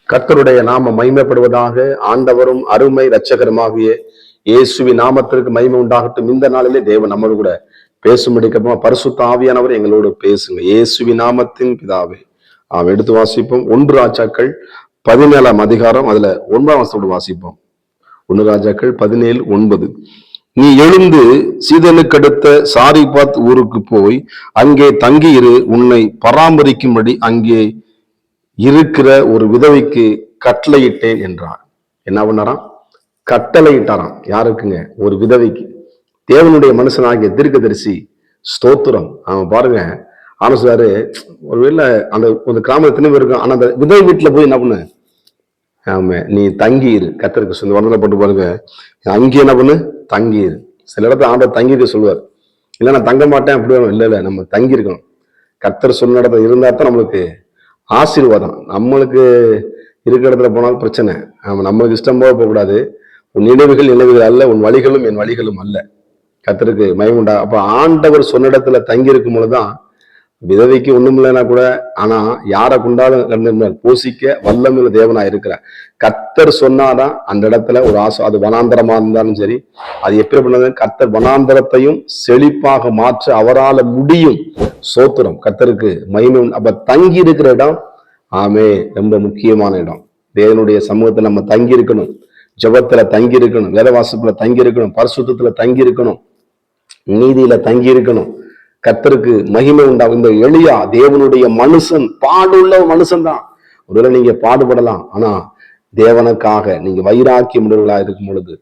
கர்த்தருடைய நாம மகிமைப்படுவதாக. ஆண்டவரும் அருமை இரட்சகருமாகிய இயேசுவின் நாமத்திற்கு மகிமை உண்டாகட்டும். இந்த நாளிலே தேவன் நம்மோடு கூட பேசும்படி பரிசுத்த ஆவியானவர் எங்களோடு பேசுங்க. இயேசுவின் நாமத்தின் பிதாவே. எடுத்து வாசிப்போம். 1 ராஜாக்கள் 17ஆம் அதிகாரம், அதுல 9ஆம் வசனத்தோடு வாசிப்போம். 1 ராஜாக்கள் 17:9. நீ எழுந்து சீதனுக்கு அடுத்த சாரிபாத் ஊருக்கு போய் அங்கே தங்கியிரு. உன்னை பராமரிக்கும்படி அங்கே இருக்கிற ஒரு விதவைக்கு கட்டளையிட்டேன் என்றார். என்ன பண்ணாராம்? கட்டளையிட்டாராம். யாருக்குங்க? ஒரு விதவைக்கு. தேவனுடைய மனுஷனாகிய தீர்க்கதரிசி ஸ்தோத்திரம். அவன் பாருங்க, ஆனசாரு ஒருவேளை அந்த கிராமத்துல இருக்கும். ஆனா அந்த விதவை வீட்டுல போய் என்ன பண்ணு? ஆமா, நீ தங்கியிரு. கர்த்தருக்கு சொந்த வந்தனை போட்டு பாருங்க, அங்கே என்ன பண்ணு? தங்கியிரு. சில இடத்துல ஆண்டவர் தங்கியிருக்க சொல்லுவார். இல்லை நான் தங்க மாட்டேன் அப்படி வேணும். இல்லை நம்ம தங்கி இருக்கணும். கர்த்தர் சொன்ன இடத்துல இருந்தா தான் நம்மளுக்கு ஆசீர்வாதம். நம்மளுக்கு இருக்கிற இடத்துல போனாலும் பிரச்சனை. நம்மளுக்கு இஷ்டம் போக போகக்கூடாது. உன் நினைவுகள் அல்ல, உன் வழிகளும் என் வழிகளும் அல்ல. கர்த்தருக்கு மகிமை உண்டா. அப்ப ஆண்டவர் சொன்ன இடத்துல தங்கி இருக்கும் பொழுதுதான் விதவைக்கு ஒண்ணும் இல்லைன்னா கூட, ஆனா யாரை கொண்டாலும் போஷிக்க வல்லமையுள்ள தேவனா இருக்கிறார். கர்த்தர் சொன்னாதான் அந்த இடத்துல ஒரு அது வனாந்தரமா இருந்தாலும் சரி, அது எப்படி பண்ணது? கர்த்தர் வனாந்தரத்தையும் செழிப்பாக மாற்ற அவரால் முடியும். சோத்திரம். கர்த்தருக்கு மகிமை. அப்ப தங்கி இருக்கிற இடம் ரொம்ப முக்கியமான இடம். தேவனுடைய சமூகத்துல நம்ம தங்கி இருக்கணும். ஜெபத்துல தங்கி இருக்கணும். வேதவாசத்துல தங்கி இருக்கணும். பரிசுத்தத்துல தங்கி இருக்கணும். நீதியில தங்கி இருக்கணும். கர்த்தருக்கு மகிமை உண்டாகும். இந்த எலியா தேவனுடைய மனுஷன், பாடுள்ள மனுஷன் தான். ஒருவேளை நீங்க பாடுபடலாம், ஆனா தேவனுக்காக நீங்க வைராக்கியம் உடையவர்களா இருக்கும் பொழுது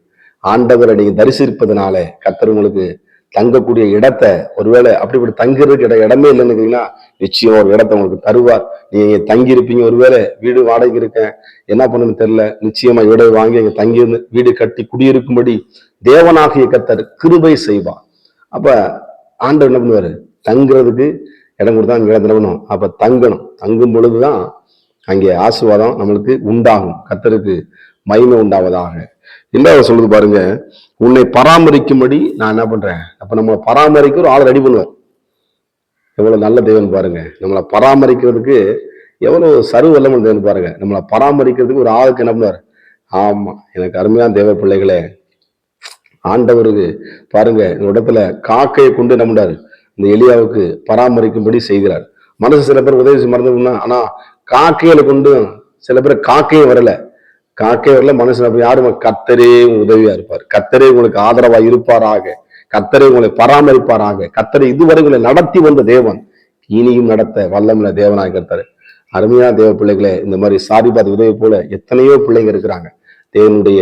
ஆண்டவரை நீங்க தரிசிப்பதனால கர்த்தர் உங்களுக்கு தங்கக்கூடிய இடத்தை, ஒருவேளை அப்படி தங்கிறதுக்கு இடமே இல்லைன்னு நிச்சயம் ஒரு இடத்தை உங்களுக்கு தருவார். நீங்க தங்கி இருப்பீங்க. ஒருவேளை வீடு வாடகை இருக்க என்ன பண்ணுன்னு தெரியல, நிச்சயமா வீடை வாங்கி அங்க தங்கி வீடு கட்டி குடியிருக்கும்படி தேவனாகிய கர்த்தர் கிருபை செய்வார். அப்ப ஆண்டவர் என்ன பண்ணுவாரு? தங்குறதுக்கு இடம் கொடுத்தா அங்க இடணும். அப்ப தங்கணும். தங்கும் பொழுதுதான் அங்கே ஆசீர்வாதம் நம்மளுக்கு உண்டாகும். கர்த்தருக்கு மகிமை உண்டாவதாக. என்ன சொல்லுது பாருங்க, உன்னை பராமரிக்கும்படி நான் என்ன பண்றேன். அப்ப நம்ம பராமரிக்க ஒரு ஆளை ரெடி பண்ணுவார். எவ்வளவு நல்ல தேவன் பாருங்க. நம்மளை பராமரிக்கிறதுக்கு எவ்வளவு சர்வவல்லமையுள்ள தேவன் பாருங்க. நம்மளை பராமரிக்கிறதுக்கு ஒரு ஆளுக்கு என்ன பண்ணுவார்? ஆமா, எனக்கு அருமையான தேவ பிள்ளைகளே, ஆண்டவருக்கு பாருங்க இந்த இடத்துல காக்கையை கொண்டு என்ன பண்றாரு? இந்த எலியாவுக்கு பராமரிக்கும்படி செய்கிறார். மனசு சில பேர் உதவி மறந்துனா, ஆனா காக்கையில கொண்டு சில பேர் காக்கையே வரல. காக்கை வரல, மனுஷன் யாரும். கர்த்தரே உதவியா இருப்பார். கர்த்தரே உங்களுக்கு ஆதரவா இருப்பாராக. கர்த்தரே உங்களை பராமரிப்பாராக. கர்த்தரை இதுவரை உங்களை நடத்தி வந்த தேவன் இனியும் நடத்த வல்லமுள்ள தேவனாக கர்த்தர். அருமையான தேவ பிள்ளைகளே, இந்த மாதிரி சாரிபாத் உதவி போல எத்தனையோ பிள்ளைங்க இருக்கிறாங்க. தேவனுடைய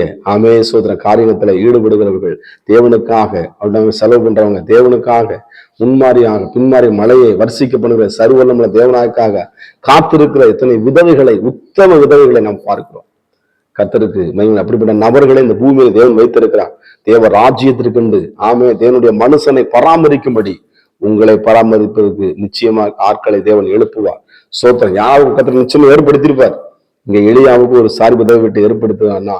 சோதர காரியத்துல ஈடுபடுகிறவர்கள், தேவனுக்காக அவங்க செலவு பண்றவங்க, தேவனுக்காக முன்மாறியாக பின்மாறி மலையை வர்ஷிக்கப்படுகிற சர்வல்லமுள்ள தேவனாக்காக காத்திருக்கிற எத்தனை விதவைகளை, உத்தம விதவைகளை நாம் பார்க்கிறோம். கர்த்தருக்கு மகிமை. அப்படிப்பட்ட நபர்களை இந்த பூமியில தேவன் வைத்திருக்கிறார். தேவ ராஜ்யத்திற்கு தேவனுடைய மனுஷனை பராமரிக்கும்படி உங்களை பராமரிப்பதற்கு நிச்சயமாக ஆட்களை தேவன் எழுப்புவார். சோத்திரம். யாருக்கு கர்த்தர் நிச்சயமா ஏற்படுத்தியிருப்பார். இங்க எலியாவுக்கு ஒரு சார்புதவி விட்டு ஏற்படுத்துவார்னா,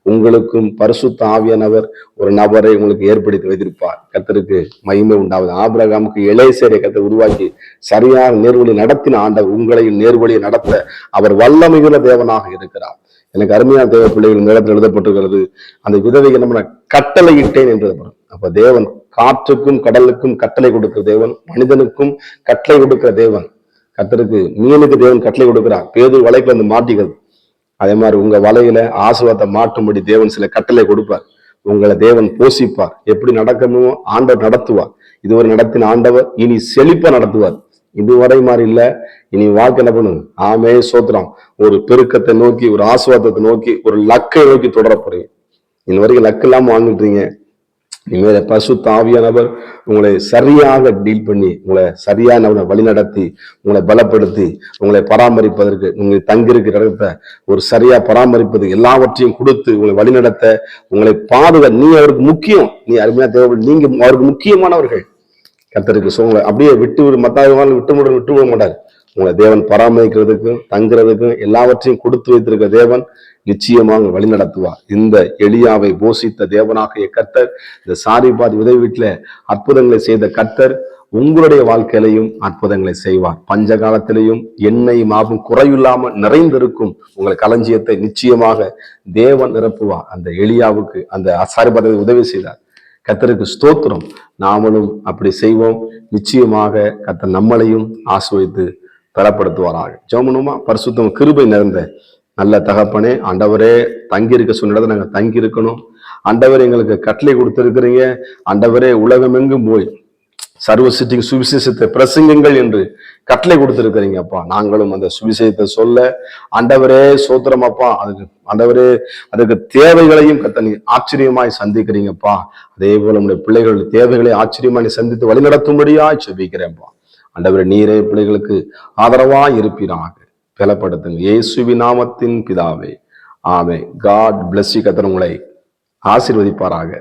உங்களுக்கும் பரிசுத்த ஆவியானவர் ஒரு நபரை உங்களுக்கு ஏற்படுத்தி வைத்திருப்பார். கர்த்தருக்கு மகிமை உண்டாவது. ஆபிரகாமுக்கு எலேசரை கர்த்தர் உருவாக்கி சரியான நேர்வழி நடத்தின ஆண்டவர் உங்களையும் நேர்வழியை நடத்த அவர் வல்லமையுள்ள தேவனாக இருக்கிறார். எனக்கு அருமையான தேவ பிள்ளைகள் இந்த இடத்துல எழுதப்பட்டிருக்கிறது. அந்த விதவைக்கு நம்ம கட்டளையிட்டேன் என்று. அப்ப தேவன் காற்றுக்கும் கடலுக்கும் கட்டளை கொடுக்கிற தேவன், மனிதனுக்கும் கட்டளை கொடுக்கிற தேவன். கர்த்தருக்கு மீனுக்கு தேவன் கட்டளை கொடுக்கிறார். பேதுரு வலைக்குள்ள வந்து மாட்டிக்கிறது. அதே மாதிரி உங்க வலையில ஆசீர்வாதத்தை மாற்றும்படி தேவன் சில கட்டளை கொடுப்பார். உங்களை தேவன் போஷிப்பார். எப்படி நடக்கணுமோ ஆண்டவர் நடத்துவார். இதுவரை நடத்தின ஆண்டவர் இனி செழிப்பா நடத்துவார். இதுவரை மாதிரி இல்ல. இனி வாழ்க்கை என்ன பண்ணும்? சோத்திரம். ஒரு பெருக்கத்தை நோக்கி, ஒரு ஆசீர்வாதத்தை நோக்கி, ஒரு லக்கை நோக்கி தொடர போறீங்க. இது வரைக்கும் லக்கு இல்லாம வாழ்ந்துட்டீங்க. இனிமேல பரிசுத்த ஆவியானவர் உங்களை சரியாக டீல் பண்ணி, உங்களை சரியான வழி நடத்தி, உங்களை பலப்படுத்தி, உங்களை பராமரிப்பதற்கு, உங்களை தங்கியிருக்கிற இடத்தை ஒரு சரியா பராமரிப்பது, எல்லாவற்றையும் கொடுத்து உங்களை வழிநடத்த, உங்களை நீ அவருக்கு முக்கியம். நீ அருமையா தேவை. நீங்க அவருக்கு முக்கியமானவர்கள். கர்த்தருக்கு உங்களை அப்படியே விட்டு விட மாட்டார். உங்களை தேவன் பராமரிக்கிறதுக்கும் தங்குறதுக்கும் எல்லாவற்றையும் கொடுத்து வைத்திருக்க தேவன் நிச்சயமாக வழி நடத்துவார். இந்த எலியாவை போஷித்த தேவனாகிய கர்த்தர், இந்த சாரிபாத் உதவி வீட்டுல அற்புதங்களை செய்த கர்த்தர் உங்களுடைய வாழ்க்கையிலையும் அற்புதங்களை செய்வார். பஞ்ச காலத்திலையும் எண்ணெய் மாவும் குறையில்லாமல் நிறைந்திருக்கும் உங்கள் களஞ்சியத்தை நிச்சயமாக தேவன் நிரப்புவார். அந்த எலியாவுக்கு அந்த அசாரிபதை உதவி செய்தார். கர்த்தருக்கு ஸ்தோத்திரம். நாமளும் அப்படி செய்வோம். நிச்சயமாக கர்த்தர் நம்மளையும் ஆசீர்வதித்து பலப்படுத்துவாராக. ஜெபம் பண்ணுவோமா? பரிசுத்தம் கிருபை நிறைந்த நல்ல தகப்பனே, ஆண்டவரே, தங்கி இருக்க சொன்ன இடத்துல நாங்கள் தங்கி இருக்கணும். ஆண்டவரே, எங்களுக்கு கட்டளை கொடுத்திருக்கிறீங்க. ஆண்டவரே, உலகமெங்கும் போய் சர்வ சிட்டிக்கு சுவிசேஷத்தை பிரசங்கங்கள் என்று கட்டளை கொடுத்திருக்கிறீங்க அப்பா. நாங்களும் அந்த சுவிசேஷத்தை சொல்ல ஆண்டவரே சோத்திரம் அப்பா. அதுக்கு ஆண்டவரே, அதுக்கு தேவைகளையும் கர்த்தர் நீ ஆச்சரியமாய் சந்திக்கிறீங்கப்பா. அதே போல நம்முடைய பிள்ளைகளுடைய தேவைகளை ஆச்சரியமாய் சந்தித்து வழிநடத்தும்படியாய் செபிக்கிறேன்ப்பா. ஆண்டவரே, நீரே பிள்ளைகளுக்கு ஆதரவாய் இருப்பீராக. பலப்படுத்துங்க இயேசுவின் நாமத்தின் பிதாவே, ஆமென். God bless you. கர்த்தர் உங்களை ஆசீர்வதிப்பாராக.